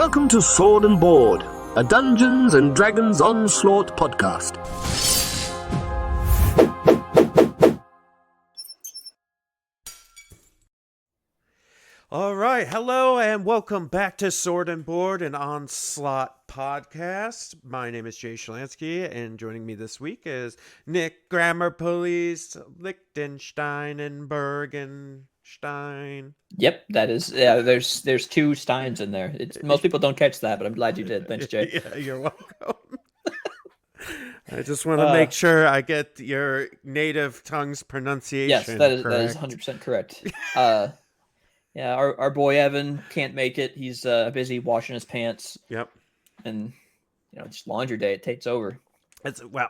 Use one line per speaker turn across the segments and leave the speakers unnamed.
Welcome to Sword and Board, a Dungeons and Dragons Onslaught podcast.
All right, hello and welcome back to Sword and Board, an Onslaught podcast. My name is Jay Shalansky, and joining me this week is Nick Grammar Police, Lichtenstein and Bergenstein.
Yep, that is. Yeah, there's two Steins in there. Most people don't catch that, but I'm glad you did. Thanks, Jay.
Yeah, you're welcome. I just want to make sure I get your native tongue's pronunciation.
Yes, that is 100% correct. Yeah, our boy Evan can't make it. He's busy washing his pants.
Yep.
And just laundry day. It takes over.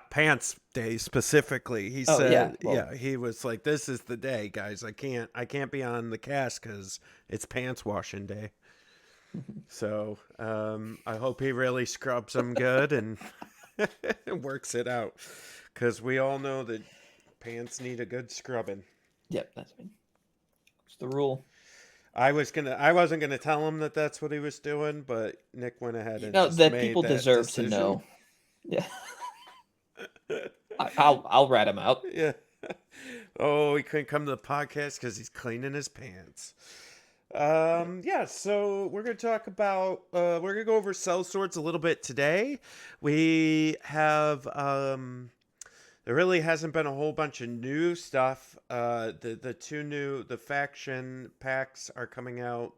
Pants day specifically. He said, he was like, "This is the day, guys. I can't be on the cast because it's pants washing day." So I hope he really scrubs them good and works it out, because we all know that pants need a good scrubbing.
Yep, that's the rule.
I wasn't gonna tell him that that's what he was doing, but Nick went ahead and
that people deserve to know. Yeah. I'll rat him out.
Yeah. Oh, he couldn't come to the podcast because he's cleaning his pants. So we're gonna talk about we're gonna go over Cell Swords a little bit today. We have there really hasn't been a whole bunch of new stuff. The faction packs are coming out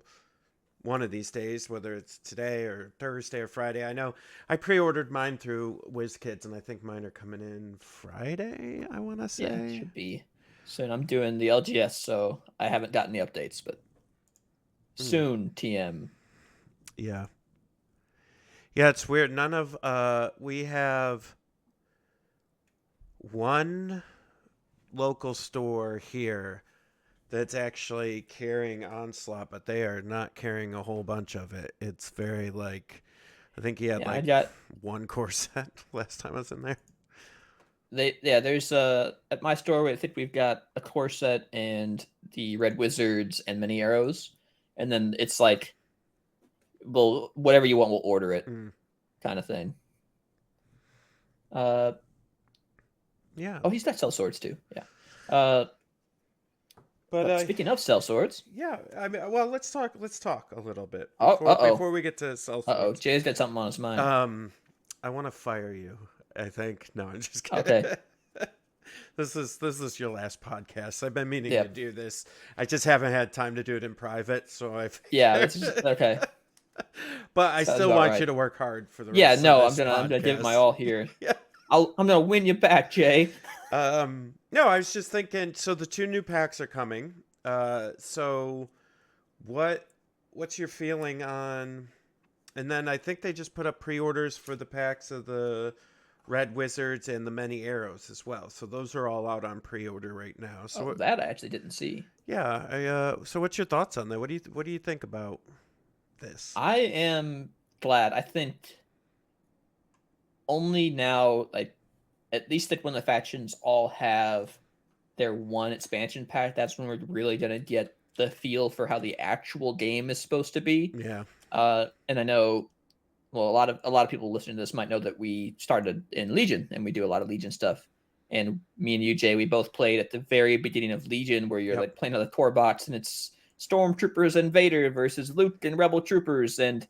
one of these days, whether it's today or Thursday or Friday. I know I pre-ordered mine through WizKids, and I think mine are coming in Friday, I want to say.
Yeah, it should be soon. I'm doing the LGS, so I haven't gotten the updates, but soon, TM.
Yeah. Yeah, it's weird. None of, we have one local store here that's actually carrying Onslaught, but they are not carrying a whole bunch of it. It's very I think he had one core set last time I was in there.
There's at my store, I think we've got a core set and the Red Wizards and many arrows. And then it's like, well, whatever you want, we'll order it kind of thing.
Yeah.
Oh, he's got Cell Swords too. Yeah. But speaking of Cell Swords,
yeah, I mean, well, let's talk a little bit
before
we get to Cell Swords.
Jay's got something on his mind.
I want to fire you, I think. No, I'm just kidding.
Okay.
This is your last podcast. I've been meaning to do this. I just haven't had time to do it in private, so I've
okay.
But I still want you to work hard for the rest
I'm
of this
gonna give it my
podcast.
all here.
Yeah.
I'm gonna win you back, Jay.
No, I was just thinking, so the 2 new packs are coming. So what's your feeling on, and then I think they just put up pre-orders for the packs of the Red Wizards and the Many Arrows as well. So those are all out on pre-order right now. So
that I actually didn't see.
Yeah, so what's your thoughts on that? What do you think about this?
I am glad. I think only now, at least when the factions all have their one expansion pack, that's when we're really gonna get the feel for how the actual game is supposed to be.
Yeah.
And I know, well, a lot of people listening to this might know that we started in Legion, and we do a lot of Legion stuff. And me and you, Jay, we both played at the very beginning of Legion, where you're playing on the core box, and it's Stormtroopers and Vader versus Luke and Rebel Troopers, and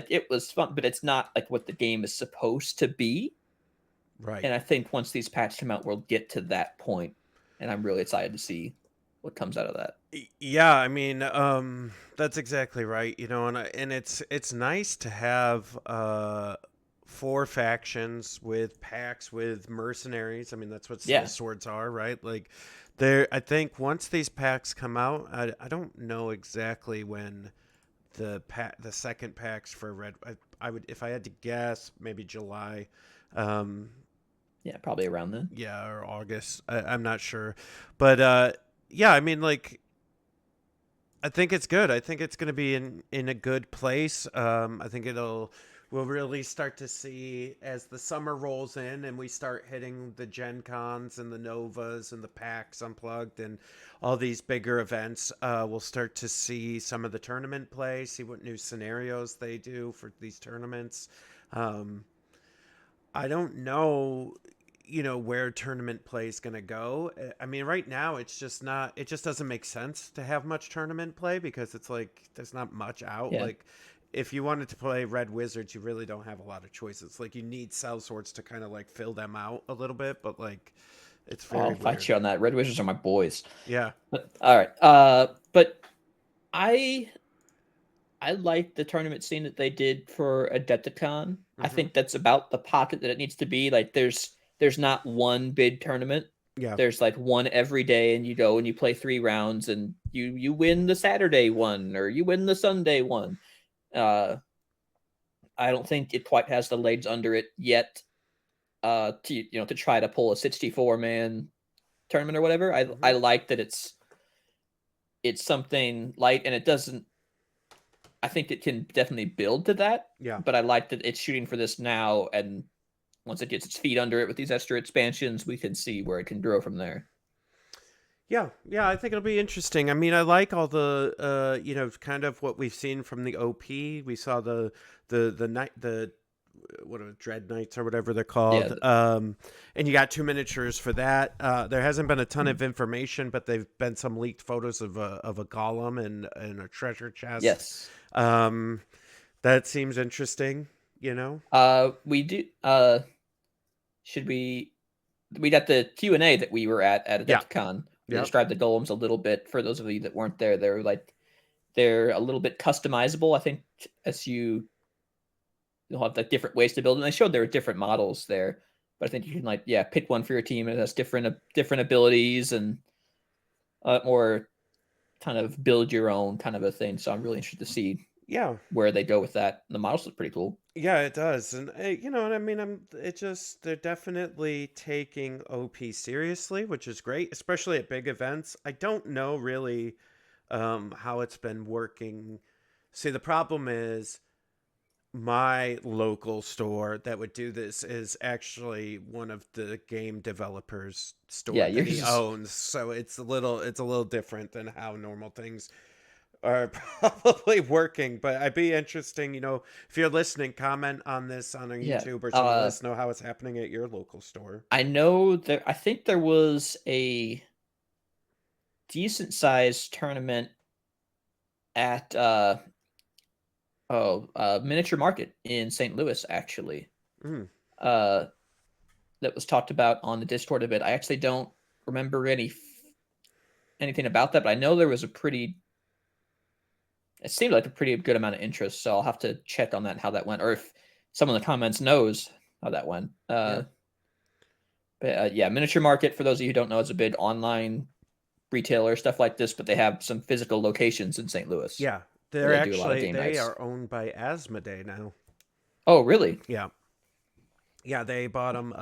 it was fun, but it's not what the game is supposed to be.
Right.
And I think once these patches come out, we'll get to that point, and I'm really excited to see what comes out of that.
Yeah, I mean, that's exactly right. And it's nice to have 4 factions with packs with mercenaries. I mean, that's what Cell Swords are, right? I think once these packs come out, I don't know exactly when the second packs for Red. I would, if I had to guess, maybe July.
Yeah, probably around then.
Yeah, or August. I'm not sure. But I mean, I think it's good. I think it's going to be in a good place. I think it'll we'll really start to see as the summer rolls in and we start hitting the Gen Cons and the Novas and the PAX Unplugged and all these bigger events. We'll start to see some of the tournament play, see what new scenarios they do for these tournaments. Um, I don't know, where tournament play is going to go. I mean, right now it's just not, it just doesn't make sense to have much tournament play because it's like there's not much out.
Yeah.
Like, if you wanted to play Red Wizards, you really don't have a lot of choices. Like, you need Cell Swords to kind of like fill them out a little bit, but like, it's very
I'll fight
rare.
you on that. Red Wizards are my boys.
Yeah.
All right. But I like the tournament scene that they did for Adepticon. I
Mhm.
think that's about the pocket that it needs to be. Like there's not one big tournament.
Yeah.
There's like one every day, and you go and you play 3 rounds, and you win the Saturday one or you win the Sunday one. I don't think it quite has the legs under it yet. To try to pull a 64-man tournament or whatever. I like that it's something light, and it doesn't. I think it can definitely build to that.
Yeah.
But I like that it's shooting for this now, and once it gets its feet under it with these extra expansions, we can see where it can grow from there.
Yeah, I think it'll be interesting. I mean, I like all the kind of what we've seen from the OP. We saw the night the what are Dread Knights or whatever they're called. And you got 2 miniatures for that. There hasn't been a ton of information, but there've been some leaked photos of a golem and a treasure chest.
Yes.
That seems interesting.
We do. Should we? We got the Q&A that we were at Adepticon. They described the golems a little bit for those of you that weren't there. They're a little bit customizable. I think as you'll have like different ways to build them. They showed there were different models there, but I think you can pick one for your team. It has different abilities and or kind of build your own kind of a thing. So I'm really interested to see where they go with that. The models look pretty cool.
Yeah, it does. And what I mean, they're definitely taking OP seriously, which is great, especially at big events. I don't know really how it's been working. See, the problem is my local store that would do this is actually one of the game developers' store that he owns. So it's a little different than how normal things are probably working. But I'd be interesting, if you're listening, comment on this on our YouTube or something. Let us know how it's happening at your local store.
I know I think there was a decent sized tournament at Miniature Market in St. Louis, actually. That was talked about on the Discord a bit. I actually don't remember anything about that, but I know there was it seemed like a pretty good amount of interest, so I'll have to check on that, how that went, or if someone in the comments knows how that went. But Miniature Market, for those of you who don't know, is a big online retailer, stuff like this, but they have some physical locations in St. Louis.
Yeah, they are owned by Asmodee now.
Oh, really?
Yeah. Yeah, they bought them.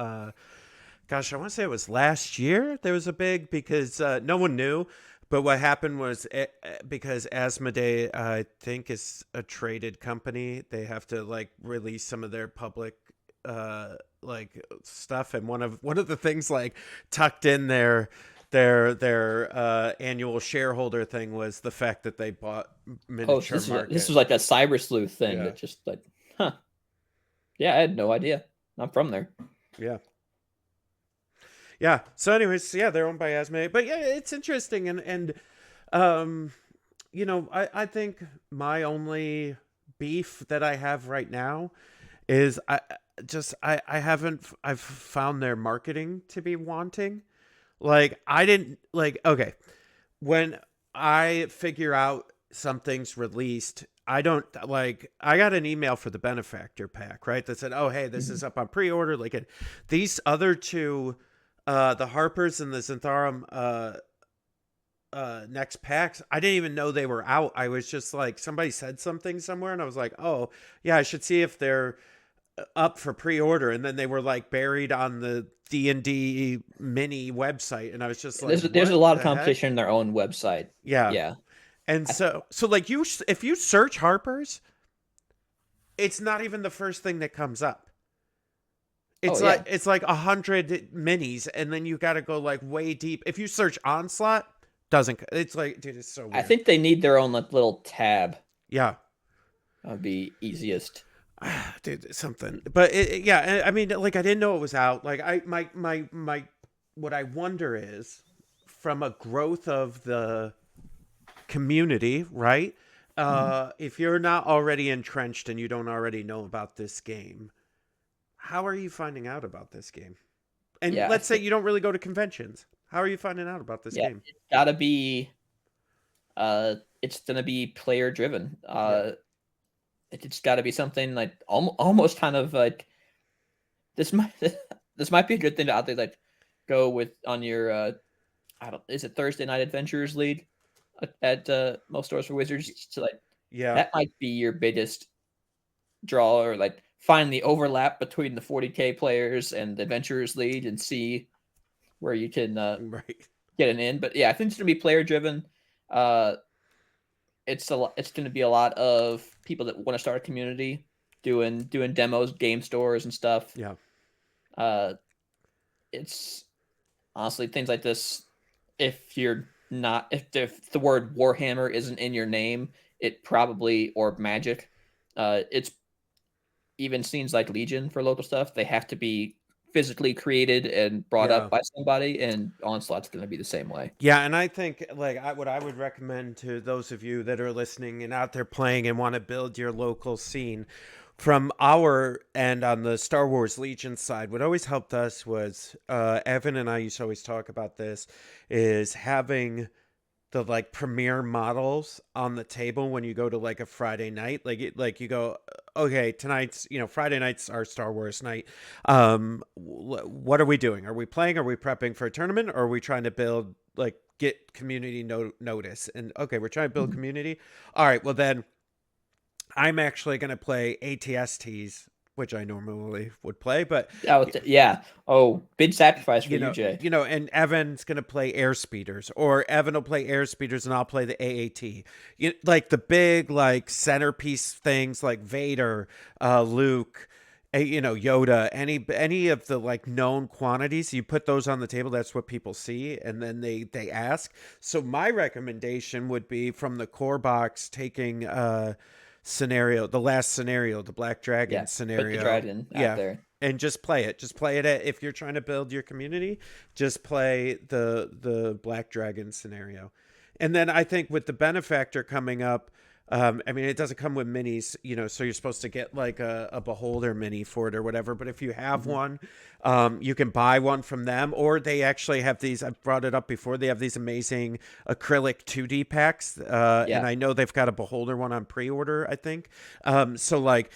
Gosh, I want to say it was last year. There was a big, because no one knew. But what happened was because Asmodee, I think, is a traded company, they have to release some of their public stuff. And one of the things tucked in their annual shareholder thing was the fact that they bought Miniature Market.
This was like a cyber sleuth thing that just yeah, I had no idea. I'm from there.
Yeah. So anyways, they're owned by Asmodee. But yeah, it's interesting. And I think my only beef that I have right now is I've found their marketing to be wanting. Okay, when I figure out something's released, I got an email for the Benefactor pack, right? That said, oh, hey, this is up on pre-order. These other two, the Harpers and the Zentharum next packs, I didn't even know they were out. I was just somebody said something somewhere and I was like, oh yeah, I should see if they're up for pre-order. And then they were buried on the D&D mini website. And I was just
there's a lot of competition in their own website.
Yeah. And if you search Harpers, it's not even the first thing that comes up.
Oh,
It's
yeah.
like it's like 100 minis, and then you got to go like way deep. If you search Onslaught, doesn't it's like, dude, it's so
I
weird.
think they need their own like, little tab.
Yeah.
That would be easiest.
Dude, something. But yeah, I mean, like, I didn't know it was out. Like, my what I wonder is, from a growth of the community, right? If you're not already entrenched and you don't already know about this game, how are you finding out about this game? And
Yeah, I
let's say
think,
you don't really go to conventions. How are you finding out about this
yeah,
game?
it's gotta be it's gonna be player driven.
Yeah.
It's gotta be something like almost kind of like this might this might be a good thing to out there like go with on your I don't is it Thursday Night Adventures League at most stores for Wizards. So like
Yeah.
that might be your biggest draw or like find the overlap between the 40K players and the Adventurers League and see where you can
Right.
get an in. But yeah, I think it's gonna be player driven. Uh, it's gonna be a lot of people that want to start a community doing demos, game stores and stuff.
Yeah.
Uh, it's honestly things like this. If you're not if the word Warhammer isn't in your name, it probably or Magic, it's even scenes like Legion for local stuff. They have to be physically created and brought
Yeah.
up by somebody, and Onslaught's going to be the same way.
Yeah, and I think like what I would recommend to those of you that are listening and out there playing and want to build your local scene, from our end on the Star Wars Legion side, what always helped us was Evan and I used to always talk about this, is having the like premiere models on the table when you go to like a Friday night, like you go, okay, tonight's, Friday night's our Star Wars night. What are we doing? Are we playing? Are we prepping for a tournament? Or are we trying to build, like, get community notice? And okay, we're trying to build community. All right, well then I'm actually going to play ATSTs, which I normally would play, but
Yeah. Oh, big sacrifice for you, Jay.
and Evan's gonna play airspeeders, or Evan will play airspeeders, and I'll play the AAT. Like the big, like centerpiece things, like Vader, Luke, Yoda, any of the like known quantities. You put those on the table. That's what people see, and then they ask. So my recommendation would be from the core box, taking the last scenario, the Black Dragon scenario.
Put the dragon out there.
And just play it. Just play it if you're trying to build your community, just play the Black Dragon scenario. And then I think with the benefactor coming up, I mean, it doesn't come with minis, so you're supposed to get like a beholder mini for it or whatever. But if you have one, you can buy one from them, or they actually have these. I've brought it up before. They have these amazing acrylic 2D packs. And I know they've got a beholder one on pre-order, I think. So like,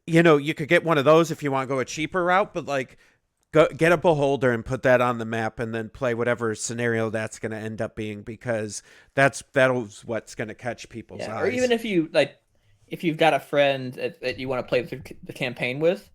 you could get one of those if you want to go a cheaper route, but like, get a beholder and put that on the map, and then play whatever scenario that's going to end up being, because that's what's going to catch people's eyes.
Or even if you've got a friend that you want to play the campaign with,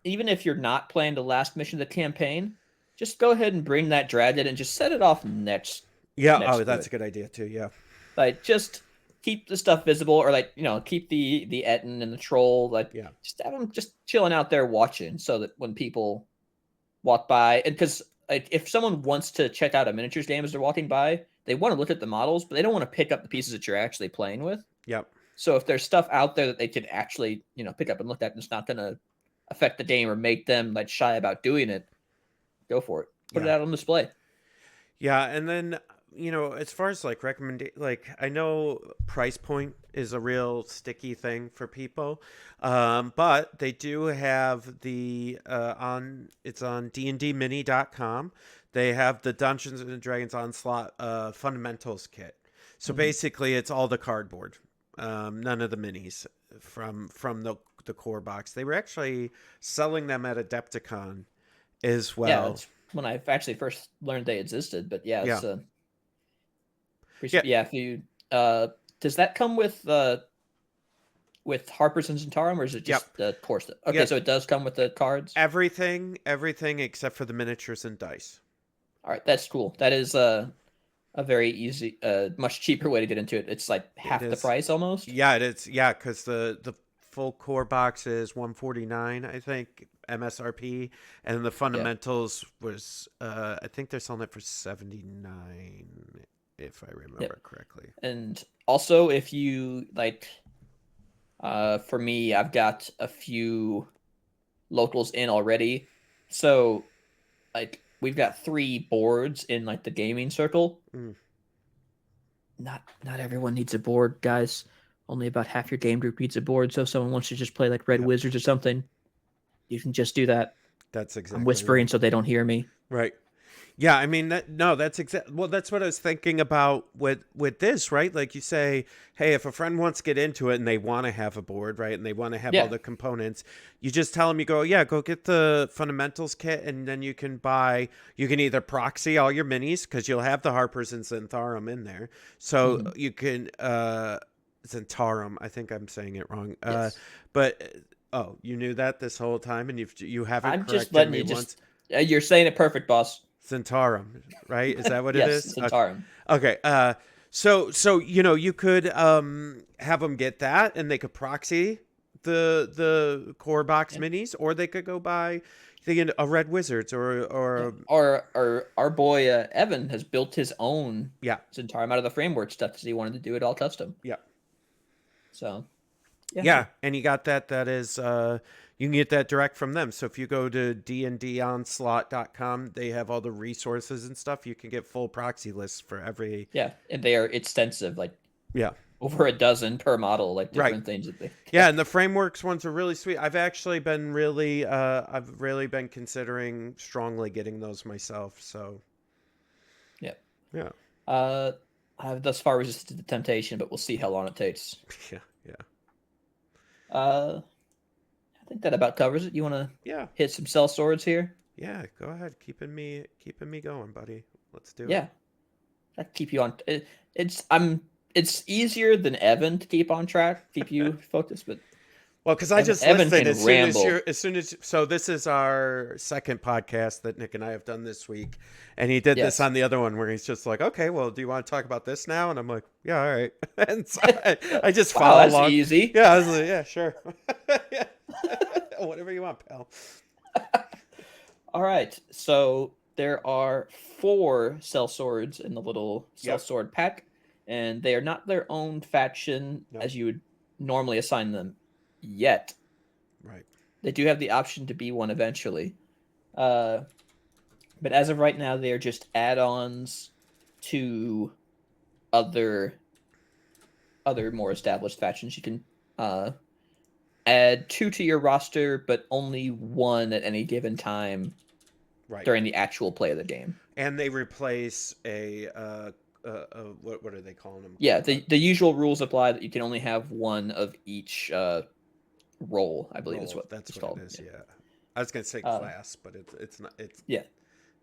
even if you're not playing the last mission of the campaign, just go ahead and bring that dragon and just set it off next.
Yeah,
next
that's a good idea too. Yeah,
like just keep the stuff visible, or like keep the Etten and the troll, like just have them just chilling out there watching, so that when people walk by, and because like if someone wants to check out a miniatures game as they're walking by, they want to look at the models, but they don't want to pick up the pieces that you're actually playing with.
Yep.
So if there's stuff out there that they could actually pick up and look at, and it's not going to affect the game or make them like shy about doing it, go for it. Put it out on display.
Yeah, and then as far as like I know price point is a real sticky thing for people, but they do have the it's on dndmini.com. They have the Dungeons and Dragons Onslaught fundamentals kit. So basically, it's all the cardboard, none of the minis from the core box. They were actually selling them at Adepticon as well.
Yeah, that's when I actually first learned they existed. But it's if you does that come with Harper's and Zentarum, or is it just the core stuff? Okay, so it does come with the cards.
Everything except for the miniatures and dice.
All right, that's cool. That is a very easy, much cheaper way to get into it. It's like half the price almost.
Yeah, it is. Yeah, because the full core box is $149, I think, MSRP, and the fundamentals was I think they're selling it for $79, if I remember correctly.
And also, if you like, for me, I've got a few locals in already, so like we've got 3 boards in like the gaming circle. Not everyone needs a board, guys. Only about half your game group needs a board. So if someone wants to just play like Red Wizards or something, you can just do that.
That's exactly
I'm whispering
right.
so they don't hear me.
Right. Yeah, I mean that's exactly, well, that's what I was thinking about with this, right? Like you say, hey, if a friend wants to get into it and they want to have a board, right, and they want to have all the components, you just tell them, you go, yeah, go get the fundamentals kit, and then you can either proxy all your minis because you'll have the Harpers and Zentharum in there, so you can Zentharum, I think I'm saying it wrong, but oh, you knew that this whole time, and you haven't
I'm
corrected
just letting
me
you
once.
You're saying it perfect, boss.
Zentharum, right? Is that what it
Yes,
is?
Zentharum.
Okay. So you could have them get that, and they could proxy the core box minis, or they could go buy a Red Wizards or
our boy Evan has built his own Zentharum out of the framework stuff because he wanted to do it all custom.
Yeah.
So.
Yeah, and you got that. That is, you can get that direct from them. So if you go to dndonslaught.com, they have all the resources and stuff. You can get full proxy lists for every.
Yeah, and they are extensive, like over a dozen per model, like different things that they.
Yeah, and the frameworks ones are really sweet. I've actually been really, I've really been considering strongly getting those myself. So. Yeah.
I've thus far resisted the temptation, but we'll see how long it takes.
Yeah.
I think that about covers it. You want to hit some cell swords here?
Yeah, go ahead. Keeping me going, buddy. Let's do it.
Yeah, I keep you on. It's easier than Evan to keep on track, keep you focused, but.
Well, because I just listened as soon as so this is our second podcast that Nick and I have done this week, and he did this on the other one where he's just like, okay, well, do you want to talk about this now? And I'm like, yeah, all right. And so I just follow
that's
along.
Easy.
Yeah, I was like, yeah, sure. Whatever you want, pal.
All right, so there are 4 cell swords in the little cell sword pack, and they are not their own faction as you would normally assign them. Yet,
right?
They do have the option to be one eventually, but as of right now, they are just add-ons to other more established factions. You can add 2 to your roster, but only 1 at any given time during the actual play of the game.
And they replace a what are they calling them?
Yeah, the usual rules apply that you can only have 1 of each. Role, I believe is what
that's
it's
what
called.
It is, yeah. I was gonna say class, but it's not.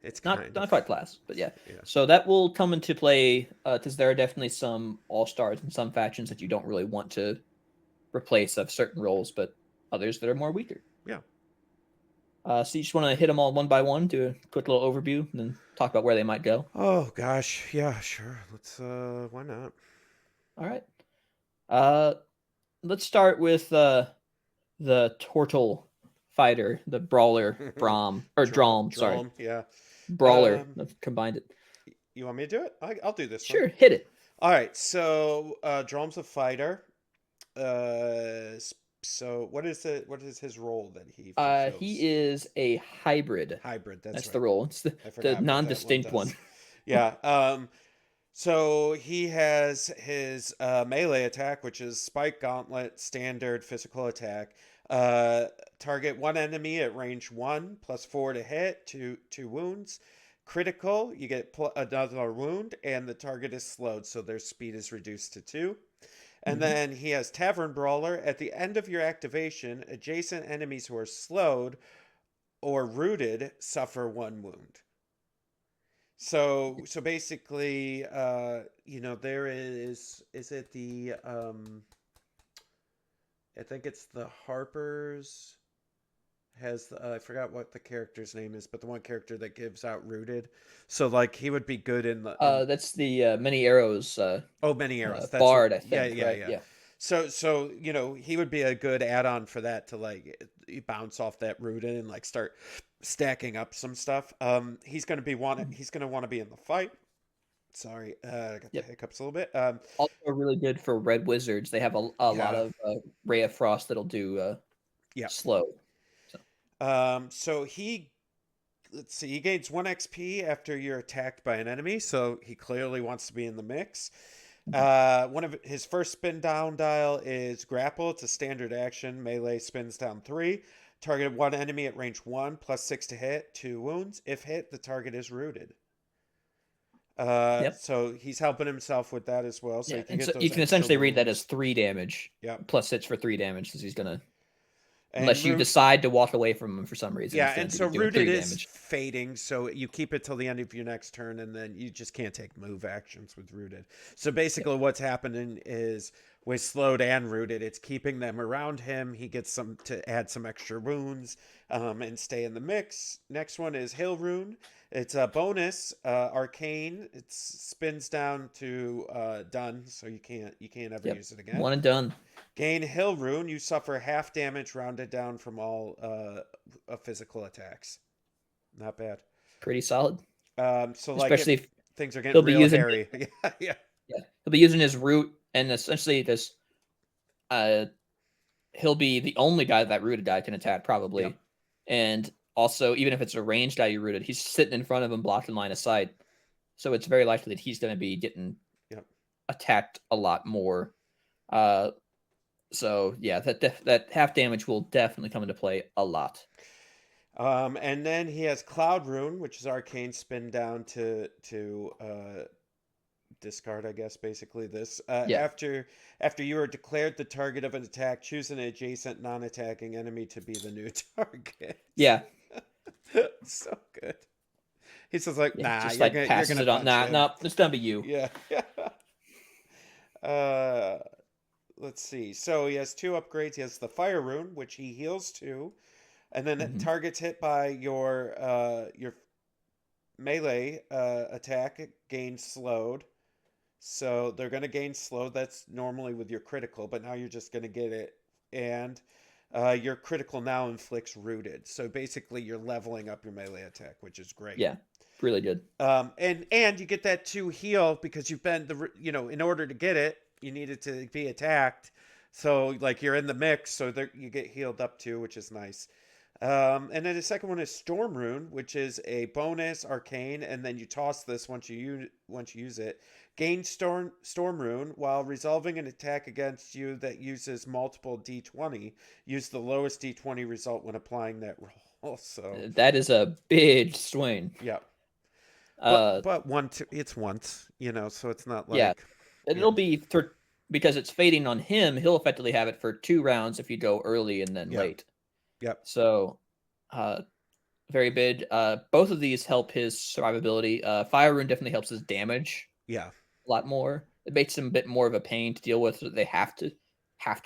It's
not quite class, but yeah. So that will come into play because there are definitely some all-stars and some factions that you don't really want to replace of certain roles, but others that are more weaker.
Yeah.
So you just want to hit them all one by one, do a quick little overview, and then talk about where they might go.
Oh gosh, yeah, sure. Let's. Why not?
All right. Let's start with the turtle fighter, the brawler, Drom. Sorry, brawler. I've combined it.
You want me to do it? I'll do this.
Sure, hit it.
All right. So Drom's a fighter. So what is his role that he fulfills?
He is a hybrid. That's the role. It's the non-distinct one.
Yeah. So he has his melee attack, which is Spike Gauntlet, standard physical attack. Target 1 enemy at range 1, +4 to hit, 2 wounds. Critical, you get another wound, and the target is slowed, so their speed is reduced to 2. And then he has Tavern Brawler. At the end of your activation, adjacent enemies who are slowed or rooted suffer 1 wound. So basically, there is it the I think it's the Harpers has I forgot what the character's name is, but the one character that gives out rooted. So like he would be good in the
that's the many arrows.
many arrows. That's
Bard,
what,
I think.
Yeah. So he would be a good add-on for that to like bounce off that rooted and like start stacking up some stuff. He's gonna want to be in the fight. Sorry, I got the
Yep.
hiccups a little bit.
Also really good for red wizards. They have a lot
Yeah,
of Ray of Frost that'll do
yeah.
slow. So
So let's see, he gains 1 XP after you're attacked by an enemy, so he clearly wants to be in the mix. One of his first spin down dial is grapple. It's a standard action. Melee spins down 3. Target one enemy at range 1, +6 to hit, 2 wounds. If hit, the target is rooted.
yep.
So he's helping himself with that as well, so
Yeah,
he can
and
get
so
those
you can
extra
essentially read that as
wounds.
3 damage.
Yep.
Plus hits for 3 damage because he's gonna,
And
unless you decide to walk away from him for some reason,
yeah,
it's gonna
and so
be doing
rooted
3
is
damage.
fading, so you keep it till the end of your next turn, and then you just can't take move actions with rooted. So
Yep.
basically, what's happening is with slowed and rooted, it's keeping them around him. He gets some to add some extra wounds, and stay in the mix. Next one is Hill Rune. It's a bonus, arcane. It spins down to done, so you can't ever
Yep.
use it again.
One and done.
Gain Hill Rune. You suffer half damage rounded down from all physical attacks. Not bad.
Pretty solid.
So like if
Especially if
things are
he'll
getting
be
real
using
hairy, yeah, yeah,
yeah, he'll be using his root and essentially this uh he'll be the only guy that rooted guy can attack
yep,
probably. And also even if it's a ranged guy you rooted, he's sitting in front of him blocking line of sight. So it's very likely that he's gonna be getting
yep.
attacked a lot more. Uh so yeah, that half damage will definitely come into play a lot.
And then he has Cloud Rune, which is arcane spin down to discard, I guess. Basically, this
Yeah.
after you are declared the target of an attack, choose an adjacent non-attacking enemy to be the new target.
Yeah.
So good. He says like,
Yeah.
nah,
Just
you're
like
gonna you're
passes
gonna
it on.
punch
Nah,
him.
no, it's gonna be you.
Yeah. uh, let's see. So he has 2 upgrades. He has the Fire Rune, which he heals to, and then
Hmm.
targets hit by your melee attack gains slowed. So they're gonna gain slow. That's normally with your critical, but now you're just gonna get it. And your critical now inflicts rooted. So basically, you're leveling up your melee attack, which is great.
Yeah. Really good.
And you get that 2 heal because you've been in order to get it, you needed to be attacked. So like you're in the mix, so there you get healed up too, which is nice. And then the second one is Storm Rune, which is a bonus arcane, and then you toss this once you use it. Gain Storm Rune while resolving an attack against you that uses multiple D20. Use the lowest D20 result when applying that roll. So
That is a big swing.
yeah,
Uh,
it's once, so it's not
yeah,
like
it'll be for because it's fading on him. He'll effectively have it for 2 rounds if you go early and then
yeah,
late.
yep,
So, uh, very big. Both of these help his survivability. Fire Rune definitely helps his damage
yeah,
a lot more. It makes him a bit more of a pain to deal with. So they have to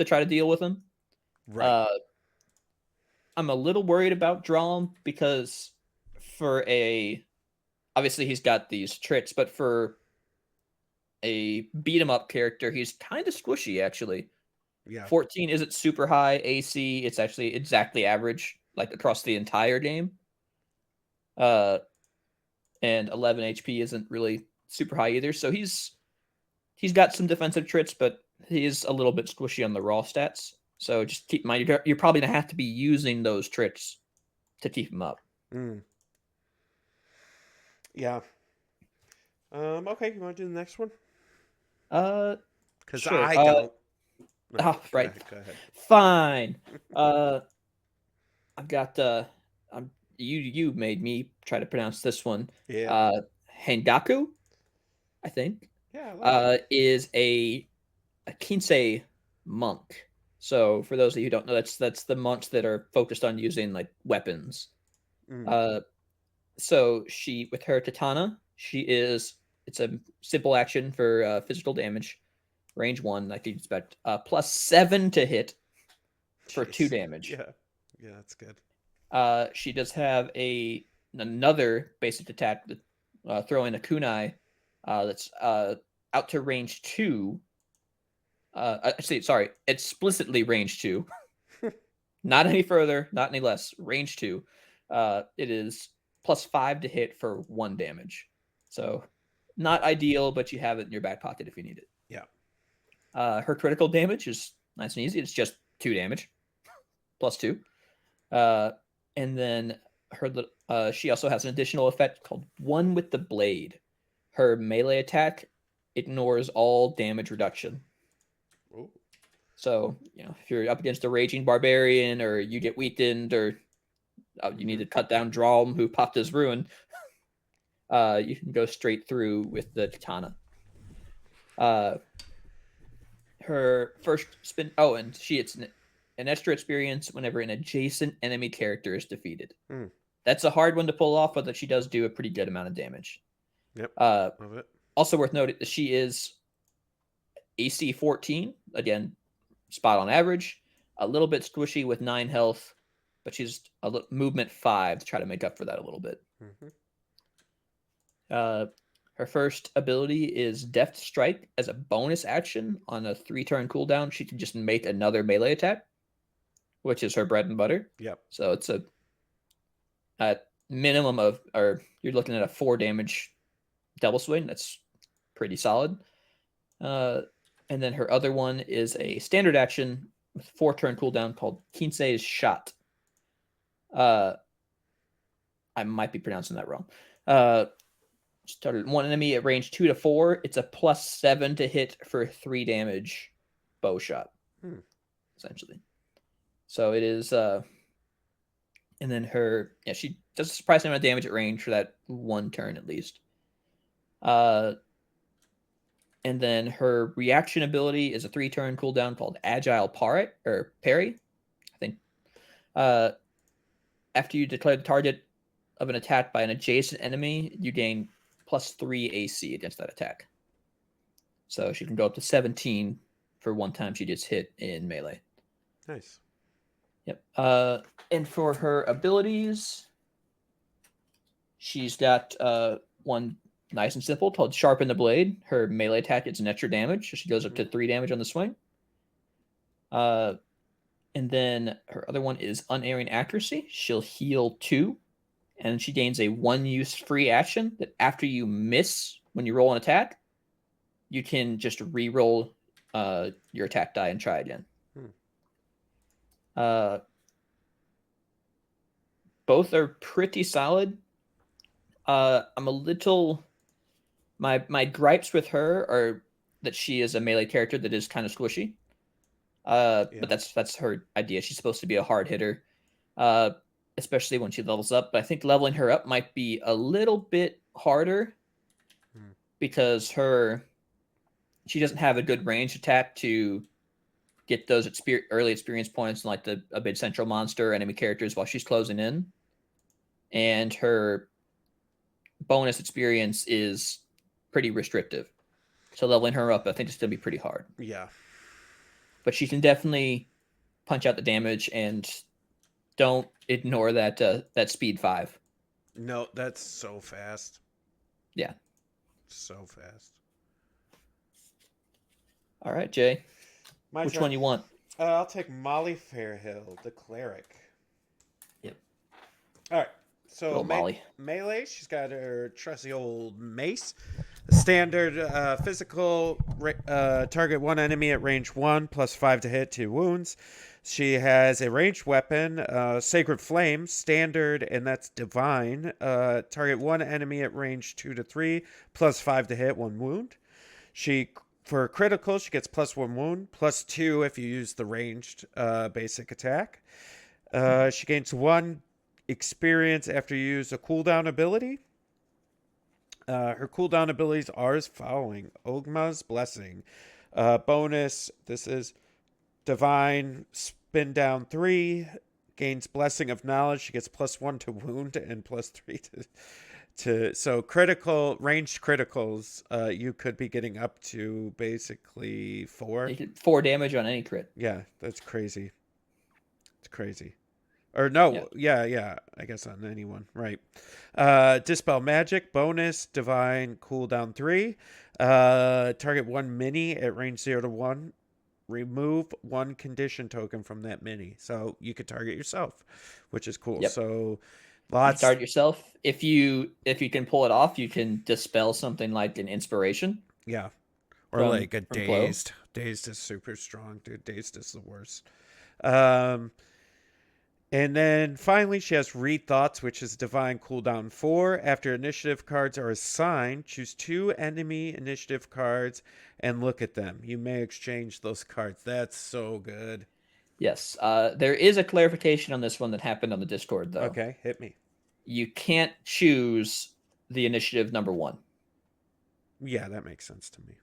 try to deal with him.
right,
Uh, I'm a little worried about Drom because for a obviously he's got these tricks, but for a beat 'em up character, he's kind of squishy actually.
yeah,
14 isn't super high AC. It's actually exactly average, like across the entire game. Uh, and 11 HP isn't really super high either. So he's got some defensive tricks, but he's a little bit squishy on the raw stats. So just keep in mind you're probably gonna have to be using those tricks to keep him up.
mm, yeah. Okay, you want to do the next one?
Uh,
Because
sure.
I don't. No,
Oh,
go
right.
ahead. Go ahead.
Fine. Uh, I've got you made me try to pronounce this one.
Yeah,
Hengaku, I think,
yeah, I like it.
is a Kinsei monk. So for those of you who don't know, that's the monks that are focused on using like weapons.
Mm,
Uh, so she with her katana, it's a simple action for physical damage, range 1, like you'd expect, +7 to hit for 2
jeez.
damage.
Yeah, yeah, that's good.
She does have another basic attack that throwing a kunai that's out to range 2 Actually, sorry, explicitly range 2. Not any further, not any less. Range 2. It is +5 to hit for 1 damage. So not ideal, but you have it in your back pocket if you need it.
Yeah.
Her critical damage is nice and easy. It's just 2 damage, +2. And then she also has an additional effect called One with the Blade. Her melee attack ignores all damage reduction.
Ooh.
So, if you're up against a raging barbarian, or you get weakened, or you need to cut down Drom, who popped his ruin, you can go straight through with the katana. Her first spin. Oh, and she gets an extra experience whenever an adjacent enemy character is defeated. That's a hard one to pull off, but she does do a pretty good amount of damage.
Yep. Love it.
Also worth noting that she is AC 14, again, spot on average, a little bit squishy with 9 health, but she's a movement 5 to try to make up for that a little bit. Her first ability is Deft Strike. As a bonus action on a 3-turn cooldown, she can just make another melee attack, which is her bread and butter.
Yep.
So it's a minimum of, or you're looking at a 4 damage double swing. That's pretty solid. And then her other one is a standard action with 4-turn cooldown called Kinsei's Shot. I might be pronouncing that wrong. Started one enemy at range 2 to 4. It's a +7 to hit for 3 damage bow shot, essentially. So it is, and then she does a surprising amount of damage at range for that 1 turn at least. And then her reaction ability is a 3-turn cooldown called Agile Parry, I think. After you declare the target of an attack by an adjacent enemy, you gain +3 AC against that attack. So she can go up to 17 for 1 time she gets hit in melee.
Nice.
Yep. And for her abilities, she's got one nice and simple called Sharpen the Blade. Her melee attack is an extra damage, so she goes up to 3 damage on the swing. And then her other one is Unerring Accuracy. She'll heal 2, and she gains a 1-use free action that after you miss when you roll an attack, you can just re-roll your attack die and try again. Both are pretty solid. I'm a little... My gripes with her are that she is a melee character that is kind of squishy. But that's her idea. She's supposed to be a hard hitter, especially when she levels up. But I think leveling her up might be a little bit harder because she doesn't have a good range attack to get those early experience points like a big central monster enemy characters while she's closing in. And her bonus experience is pretty restrictive. So leveling her up, I think, is going to be pretty hard.
Yeah.
But she can definitely punch out the damage, and don't ignore that speed 5.
No, that's so fast.
Yeah.
So fast.
All right, Jay. Which
turn.
one you want?
I'll take Molly Fairhill, the cleric.
Yep.
All right. So
Molly.
Melee, she's got her trusty old mace. Standard physical, target 1 enemy at range 1, +5 to hit, 2 wounds. She has a ranged weapon, Sacred Flame, standard, and that's divine. Target 1 enemy at range 2 to 3, +5 to hit, 1 wound. For critical, she gets +1 wound, +2 if you use the ranged basic attack. She gains 1 experience after you use a cooldown ability. Her cooldown abilities are as following: Ogma's Blessing. Bonus, this is divine, spin down 3, gains Blessing of Knowledge. She gets +1 to wound and +3 to so critical, ranged criticals, you could be getting up to basically 4.
4 damage on any crit.
Yeah, that's crazy. It's crazy. Or no, yeah, I guess on anyone, right. Dispel Magic, bonus, divine, cooldown 3. Target 1 mini at range 0 to 1, remove one condition token from that mini. So you could target yourself, which is cool.
Yep.
So
You
lots.
target yourself. If you can pull it off, you can dispel something like an inspiration.
Yeah. Or
From,
like a
from Glow.
dazed. Dazed is super strong, dude. Dazed is the worst. Um, and then finally, she has Read Thoughts, which is Divine cooldown 4. After initiative cards are assigned, choose 2 enemy initiative cards and look at them. You may exchange those cards. That's so good.
Yes. There is a clarification on this one that happened on the Discord, though.
Okay, hit me.
You can't choose the initiative number 1.
Yeah, that makes sense to me.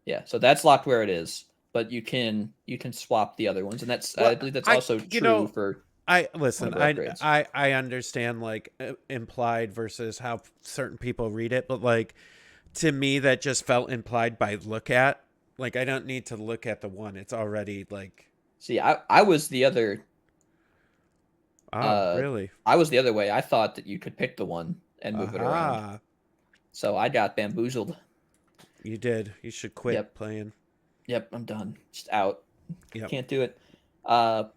Yeah, so that's locked where it is, but you can swap the other ones, and that's I believe that's also true for.
I listen.
one of the upgrades.
I understand like implied versus how certain people read it, but like to me that just felt implied by look at. Like I don't need to look at the one; it's already like.
See, I was the other.
Really?
I was the other way. I thought that you could pick the one and move it around. So I got bamboozled.
You did. You should quit
Yep.
playing.
Yep, I'm done. Just out.
Yep.
Can't do it. But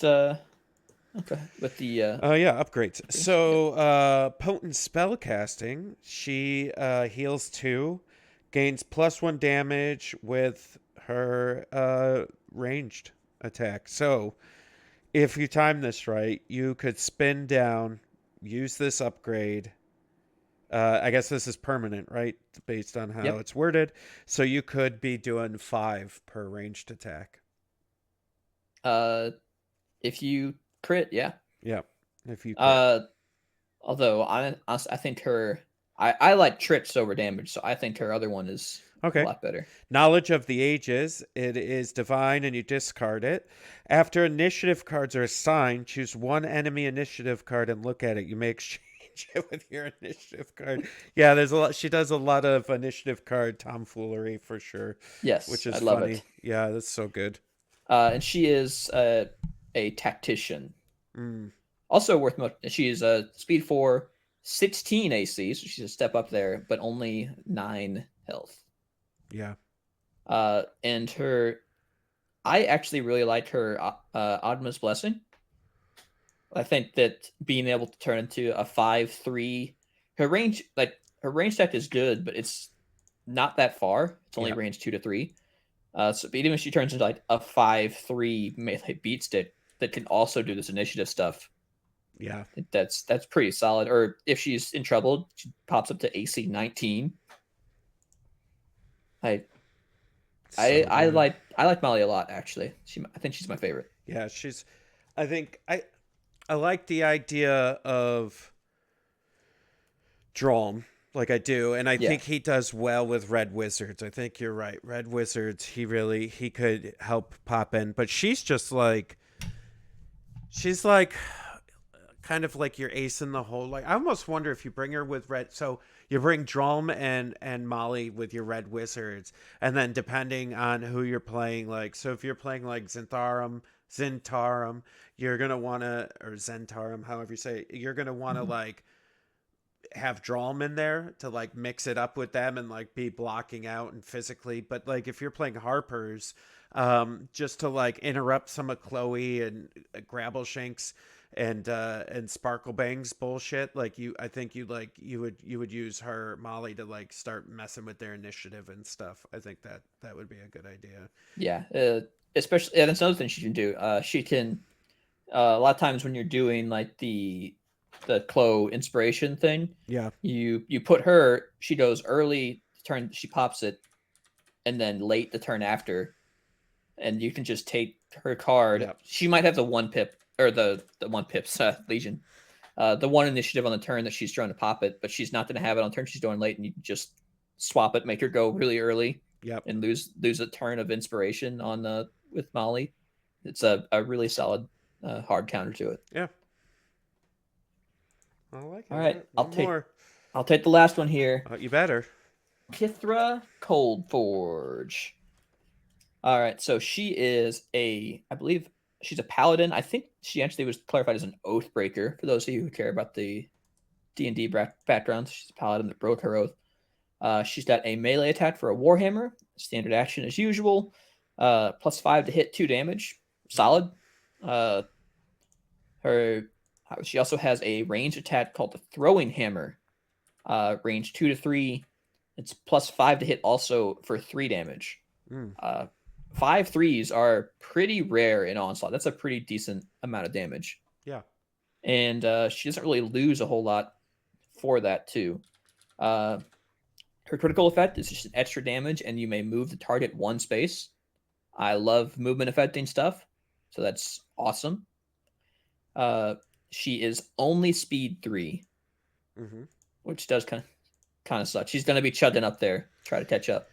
okay, with the
yeah, upgrades. So potent spell casting. She heals 2, gains +1 damage with her ranged attack. So if you time this right, you could spin down, use this upgrade. I guess this is permanent, right? Based on how it's worded. So you could be doing 5 per ranged attack.
If you crit, yeah.
Yeah. If you crit.
Although I think her I like trits over damage, so I think her other one is a lot better.
Knowledge of the Ages. It is divine and you discard it. After initiative cards are assigned, choose 1 enemy initiative card and look at it. You may exchange it with your initiative card. Yeah, there's a lot. She does a lot of initiative card tomfoolery for sure.
Yes,
which is
I love
funny.
it.
Yeah, that's so good.
And she is a tactician. Also worth noting, she is a speed 4, 16 AC, so she's a step up there, but only 9 health.
Yeah.
And her, I actually really like her Adma's Blessing. I think that being able to turn into a 5/3, her range tech is good, but it's not that far. It's only range 2 to 3. So even if she turns into like a 5/3 melee beat stick that can also do this initiative stuff,
yeah,
that's pretty solid. Or if she's in trouble, she pops up to AC 19. I like Molly a lot, actually. I think she's my favorite.
Yeah, I like the idea of Drom, like I do, and I think he does well with Red Wizards. I think you're right. Red Wizards, he could help pop in, but she's like kind of like your ace in the hole. Like I almost wonder if you bring her with Red, so you bring Drom and Molly with your Red Wizards, and then depending on who you're playing, like so if you're playing like Zentarum, you're gonna wanna, or Zentarum, however you say it, you're gonna wanna like have Drom in there to like mix it up with them and like be blocking out and physically. But like if you're playing Harper's, just to like interrupt some of Chloe and Grabbleshanks and Sparkle Bangs bullshit, like I think you would use her Molly to like start messing with their initiative and stuff. I think that would be a good idea.
Yeah, especially that's another thing she can do. She can a lot of times when you're doing like the Chloe inspiration thing, you put her, she goes early turn, she pops it, and then late the turn after, and you can just take her card. She might have the 1 pip or the 1 pips Legion, the 1 initiative on the turn that she's trying to pop it, but she's not going to have it on turn she's going late, and you can just swap it, make her go really early, and lose a turn of inspiration on with Molly. It's a really solid hard counter to it.
Yeah. I like it.
All right,
I'll
take the last one here.
You better.
Kithra Coldforge. All right, so she is I believe she's a paladin. I think she actually was clarified as an Oathbreaker, for those of you who care about the D&D backgrounds. She's a paladin that broke her oath. She's got a melee attack for a Warhammer, standard action as usual. +5 to hit, 2 damage. Solid. Uh, she also has a range attack called the Throwing Hammer. Range 2 to 3. It's +5 to hit also for 3 damage. 5 threes are pretty rare in Onslaught. That's a pretty decent amount of damage.
Yeah.
And she doesn't really lose a whole lot for that, too. Her critical effect is just an extra damage, and you may move the target 1 space. I love movement affecting stuff, so that's awesome. She is only speed 3, which does kind of suck. She's going to be chugging up there, try to catch up.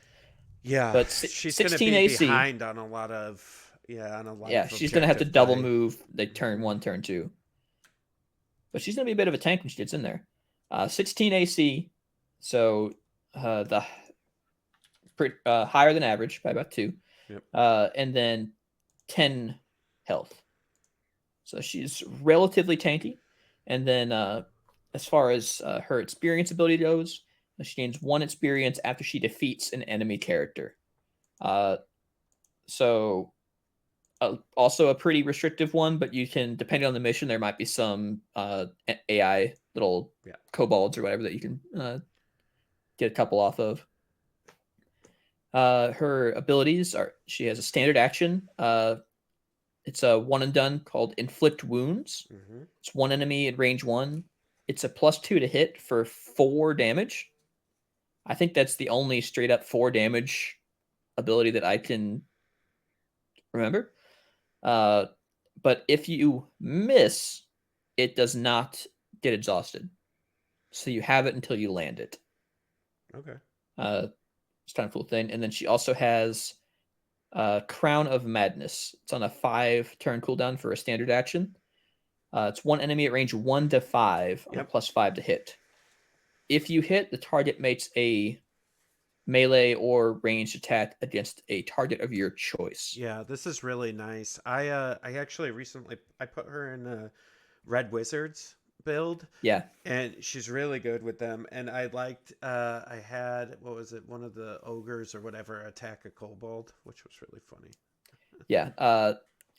Yeah,
but
she's
16
going to be
AC,
behind on a lot of
she's going to have to double
play.
move the turn 1, turn 2. But she's going to be a bit of a tank when she gets in there. 16 AC, so the higher than average by about 2.
Yep.
And then 10 health. So she's relatively tanky. And then as far as her experience ability goes, she gains 1 experience after she defeats an enemy character. So also a pretty restrictive one, but you can, depending on the mission, there might be some AI little kobolds or whatever that you can get a couple off of. Her abilities are, she has a standard action. It's a one and done called Inflict Wounds. It's 1 enemy at range 1. It's a +2 to hit for 4 damage. I think that's the only straight up 4 damage ability that I can remember. But if you miss, it does not get exhausted. So you have it until you land it.
Okay.
It's kind of cool thing. And then she also has Crown of Madness. It's on a 5 turn cooldown for a standard action. It's 1 enemy at range 1 to 5 on a +5 to hit. If you hit, the target makes a melee or ranged attack against a target of your choice.
Yeah, this is really nice. I actually recently I put her in a Red Wizards build.
Yeah.
And she's really good with them. And I liked I had, what was it, one of the ogres or whatever attack a kobold, which was really funny.
Yeah.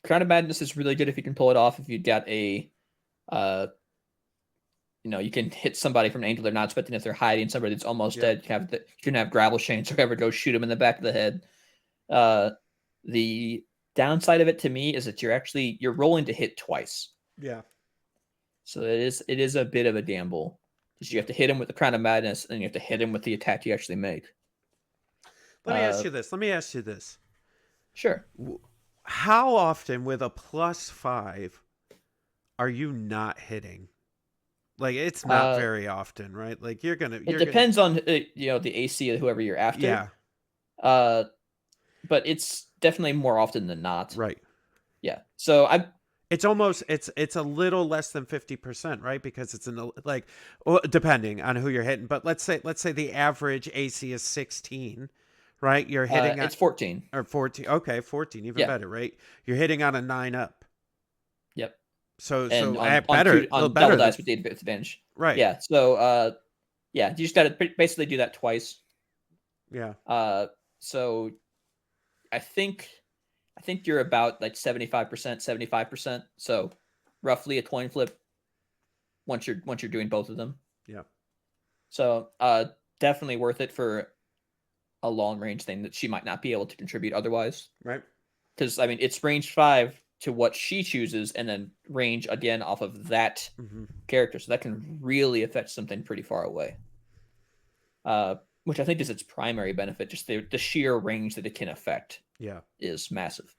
Crown of Madness is really good if you can pull it off. If you've got a you can hit somebody from an angle they're not expecting. If they're hiding, somebody that's almost dead, you can have gravel chains or whatever, go shoot them in the back of the head. The downside of it to me is that you're rolling to hit twice.
Yeah.
So it is a bit of a gamble, because you have to hit him with the Crown of Madness, and you have to hit him with the attack you actually make.
Let me ask you this.
Sure.
How often with a +5 are you not hitting? Like, it's not very often, right? Like, it
depends on the AC of whoever you're after.
Yeah.
But it's definitely more often than not.
Right.
Yeah. So
it's almost it's a little less than 50%, right? Because it's depending on who you're hitting. But let's say the average AC is 16, right? You're hitting
it's 14
or 14. Okay, 14, even better, right? You're hitting on a 9 up.
Yep.
So
on
better
double dice with the advantage.
Right.
Yeah. So you just got to basically do that twice.
Yeah.
So I think you're about like 75%. So roughly a coin flip once you're doing both of them.
Yeah.
So definitely worth it for a long range thing that she might not be able to contribute otherwise.
Right.
Because it's range 5 to what she chooses, and then range again off of that character. So that can really affect something pretty far away. Which I think is its primary benefit. Just the sheer range that it can affect.
Yeah.
Is massive.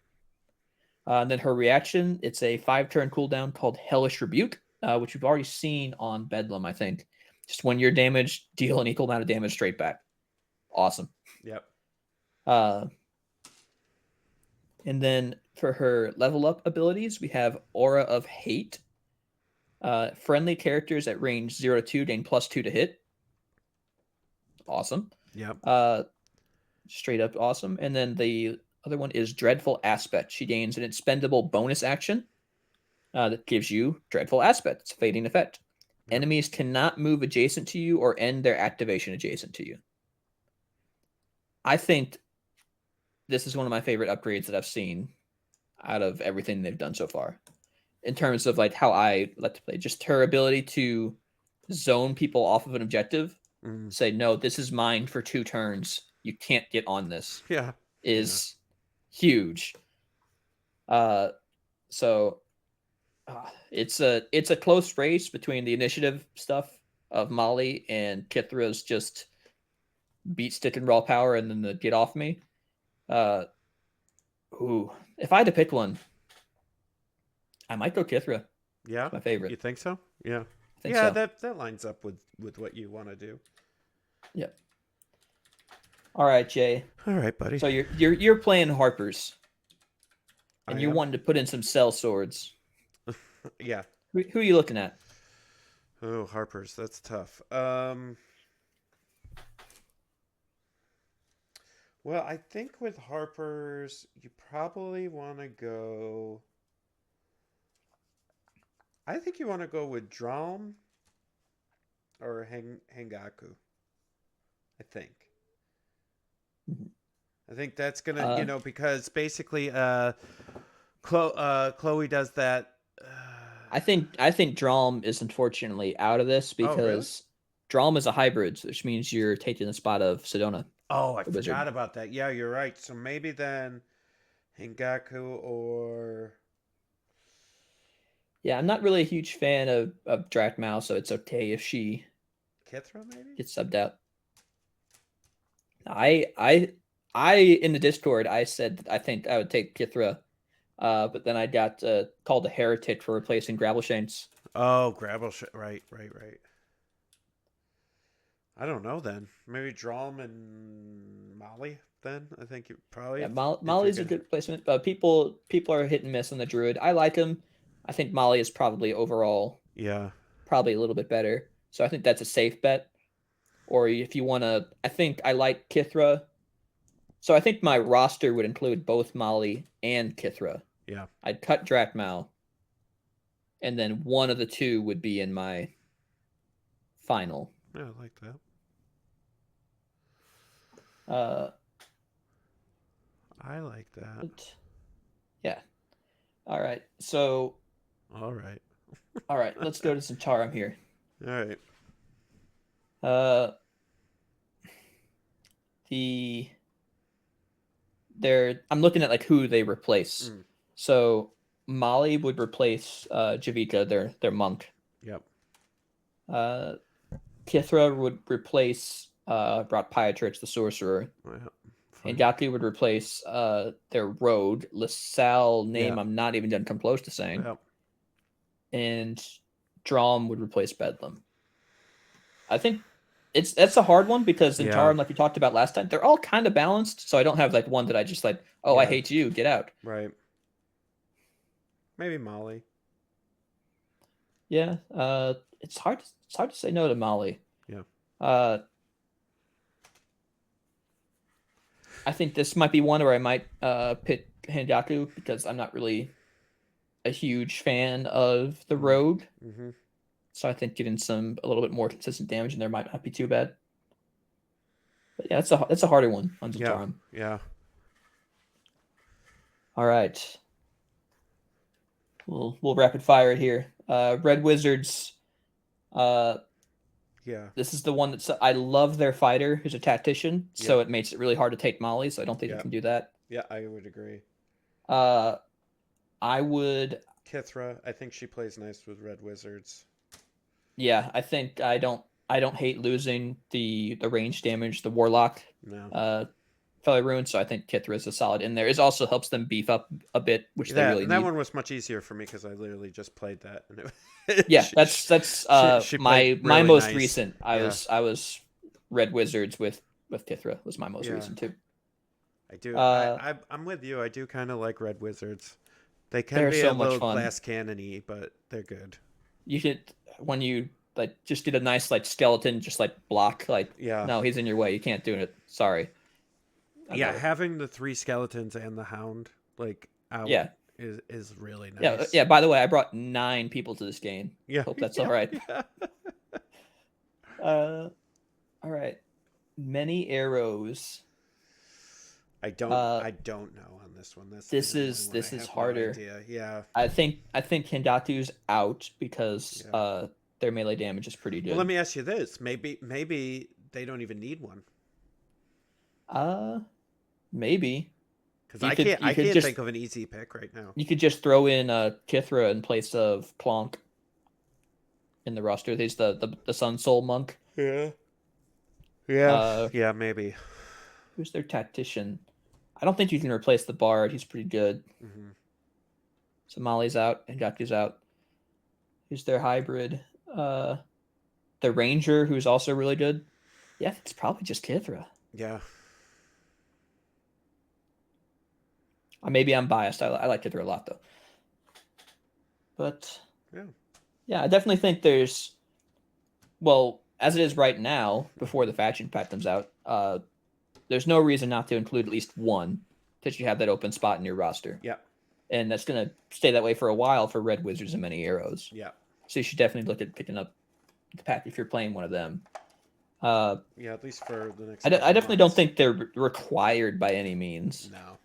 And then her reaction, it's a 5 turn cooldown called Hellish Rebuke, which we've already seen on Bedlam, I think. Just when you're damaged, deal an equal amount of damage straight back. Awesome.
Yep.
And then for her level up abilities, we have Aura of Hate. Friendly characters at range 0 to 2 gain +2 to hit. Awesome.
Yep.
Straight up awesome. And then the other one is Dreadful Aspect. She gains an expendable bonus action that gives you Dreadful Aspect. It's a fading effect. Yep. Enemies cannot move adjacent to you or end their activation adjacent to you. I think this is one of my favorite upgrades that I've seen out of everything they've done so far. In terms of like how I like to play, just her ability to zone people off of an objective, say, no, this is mine for 2 turns. You can't get on this.
Yeah.
Is huge. So it's a close race between the initiative stuff of Molly and Kithra's just beat stick and raw power and then the get off me. If I had to pick one, I might go Kithra.
Yeah.
It's my favorite.
You think so? Yeah.
I think
Yeah,
so.
that lines up with what you want to do.
Yep. All right, Jay.
All right, buddy.
So you're playing Harpers, and you
am.
wanted to put in some cell swords.
Yeah.
Who are you looking at?
Oh, Harper's. That's tough. Well, I think with Harper's, you probably want to go. I think you want to go with Drum or Hengaku. I think. I think that's gonna, because basically, Chloe does that.
I think Drom is unfortunately out of this because Drom is a hybrid, which means you're taking the spot of Sedona.
Oh, I forgot about that. Yeah, you're right. So maybe then Hengaku or.
Yeah, I'm not really a huge fan of Drakmau, so it's okay if she
Kithra maybe
gets subbed out. I in the Discord I said that I think I would take Kithra, but then I got called a heretic for replacing Gravelshades.
Oh, right. I don't know then. Maybe Drom and Molly then. I think you probably.
Yeah, Molly's a good replacement. People are hit and miss on the Druid. I like him. I think Molly is probably overall probably a little bit better. So I think that's a safe bet. Or if you want to, I think I like Kithra. So I think my roster would include both Molly and Kithra.
Yeah.
I'd cut Drakmau. And then one of the two would be in my final.
Yeah, I like that. I like that.
Yeah. All right. So.
All right.
Let's go to Centaurum here.
All right.
I'm looking at like who they replace. So Molly would replace Javika, their monk.
Yep.
Kithra would replace Brought Pietrix, the sorcerer. And Gaku would replace their road, LaSalle name I'm not even gonna come close to saying.
Yep.
And Drom would replace Bedlam. I think that's a hard one because in Tarum, like we talked about last time, they're all kind of balanced. So I don't have like one that I just like, I hate you, get out.
Right. Maybe Molly.
Yeah. It's hard to say no to Molly.
Yeah.
I think this might be one where I might pick Hangaku because I'm not really a huge fan of the rogue.
Mm-hmm.
So I think getting a little bit more consistent damage in there might not be too bad. But yeah, that's a harder one on Zentarum.
Yeah.
All right. We'll rapid fire it here. Red Wizards. This is the one that's I love their fighter who's a tactician, so it makes it really hard to take Molly, so I don't think you can do that.
Yeah, I would agree.
I would
Kithra, I think she plays nice with Red Wizards.
Yeah, I think I don't hate losing the range damage, the Warlock.
No.
Fellow Ruin, so I think Kithra is a solid in there. It also helps them beef up a bit, which they really need.
That one was much easier for me because I literally just played that. And
that's my most recent. I was Red Wizards with Kithra was my most recent too.
I do. I'm with you. I do kind of like Red Wizards. They're be so a little glass cannon-y, but they're good.
You should when you like just did a nice like skeleton, just like block no, he's in your way. You can't do it. Sorry.
Having the 3 skeletons and the hound out is really nice.
Yeah. By the way, I brought 9 people to this game.
Yeah,
hope that's all right.
Yeah.
All right. Many arrows.
I don't know on this one.
This
the only
is
one I have no
harder.
idea. Yeah.
I think Hindatu's out because their melee damage is pretty good.
Well, let me ask you this: maybe they don't even need one.
Maybe.
Because I can't think of an easy pick right now.
You could just throw in Kithra in place of Plonk in the roster. He's the Sun Soul monk.
Yeah. Yeah. Yeah, maybe.
Who's their tactician? I don't think you can replace the Bard. He's pretty good.
Mm-hmm.
So Molly's out, Ngatu's out. Who's their hybrid? The Ranger, who's also really good. Yeah, it's probably just Kithra.
Yeah.
Maybe I'm biased. I like Kithra a lot, though. But yeah, I definitely think there's, well, as it is right now, before the faction pack comes out, there's no reason not to include at least one that you have that open spot in your roster.
Yeah.
And that's going to stay that way for a while for Red Wizards and Many Arrows.
Yeah.
So you should definitely look at picking up the pack if you're playing one of them.
Yeah, at least for the next.
I definitely don't think they're required by any means.
No.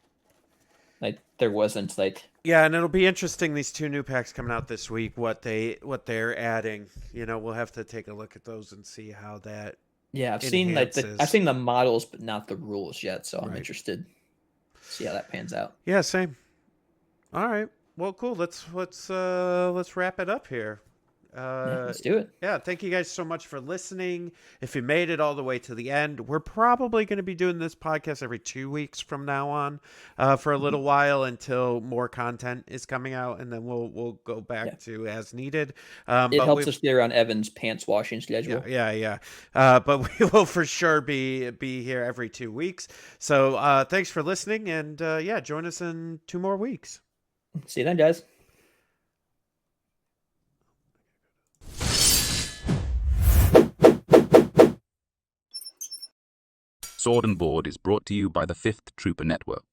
Like there wasn't like.
Yeah, and it'll be interesting, these 2 new packs coming out this week, what they're adding. You know, we'll have to take a look at those and see how that.
Yeah, I've seen the models, but not the rules yet. So I'm interested to see how that pans out.
Yeah, same. All right. Well, cool. Let's wrap it up here.
Let's do it.
Yeah, thank you guys so much for listening. If you made it all the way to the end, we're probably going to be doing this podcast every 2 weeks from now on, for a little while until more content is coming out, and then we'll go back to as needed.
It helps us get around Evan's pants washing schedule.
Yeah. But we will for sure be here every 2 weeks. So thanks for listening, and join us in 2 more weeks.
See you then, guys.
Sword and Board is brought to you by the 5th Trooper Network.